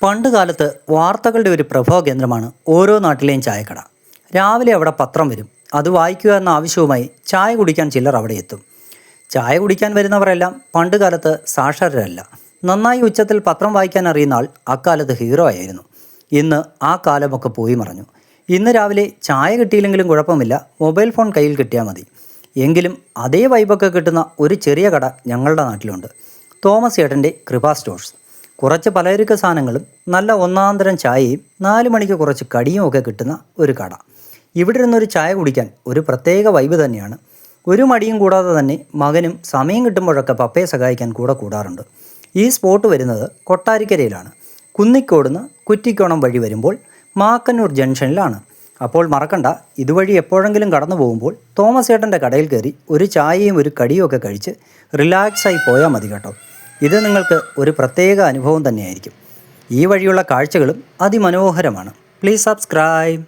പണ്ട് കാലത്ത് വാർത്തകളുടെ ഒരു പ്രഭവ കേന്ദ്രമാണ് ഓരോ നാട്ടിലെയും ചായക്കട. രാവിലെ അവിടെ പത്രം വരും. അത് വായിക്കുക എന്ന ആവശ്യവുമായി ചായ കുടിക്കാൻ ചിലർ അവിടെ എത്തും. ചായ കുടിക്കാൻ വരുന്നവരെല്ലാം പണ്ട് കാലത്ത് സാക്ഷരരല്ല. നന്നായി ഉച്ചത്തിൽ പത്രം വായിക്കാൻ അറിയുന്ന ആൾ അക്കാലത്ത് ഹീറോ ആയിരുന്നു. ഇന്ന് ആ കാലമൊക്കെ പോയി മറഞ്ഞു. ഇന്ന് രാവിലെ ചായ കിട്ടിയില്ലെങ്കിലും കുഴപ്പമില്ല, മൊബൈൽ ഫോൺ കയ്യിൽ കിട്ടിയാൽ മതി. എങ്കിലും അതേ വൈബൊക്കെ കിട്ടുന്ന ഒരു ചെറിയ കട ഞങ്ങളുടെ നാട്ടിലുണ്ട്. തോമസ് ഏട്ടൻ്റെ കൃപ സ്റ്റോഴ്സ്. കുറച്ച് പലചരക്ക് സാധനങ്ങളും നല്ല ഒന്നാന്തരം ചായയും 4 മണിക്ക് കുറച്ച് കടിയും ഒക്കെ കിട്ടുന്ന ഒരു കട. ഇവിടെ ഇരുന്നൊരു ചായ കുടിക്കാൻ ഒരു പ്രത്യേക വൈബ് തന്നെയാണ്. ഒരു മടിയും കൂടാതെ തന്നെ മകനും സമയം കിട്ടുമ്പോഴൊക്കെ പപ്പയെ സഹായിക്കാൻ കൂടാറുണ്ട്. ഈ സ്പോട്ട് വരുന്നത് കൊട്ടാരിക്കരയിലാണ്. കുന്നിക്കോടുന്ന് കുറ്റിക്കോണം വഴി വരുമ്പോൾ മാക്കന്നൂർ ജംഗ്ഷനിലാണ്. അപ്പോൾ മറക്കണ്ട, ഇതുവഴി എപ്പോഴെങ്കിലും കടന്നു പോകുമ്പോൾ തോമസ് ഏട്ടൻ്റെ കടയിൽ കയറി ഒരു ചായയും ഒരു കടിയും ഒക്കെ കഴിച്ച് റിലാക്സായി പോയാൽ മതി കേട്ടോ. ഇത് നിങ്ങൾക്ക് ഒരു പ്രത്യേക അനുഭവം തന്നെയായിരിക്കും. ഈ വഴിയുള്ള കാഴ്ചകളും അതിമനോഹരമാണ്. Please subscribe.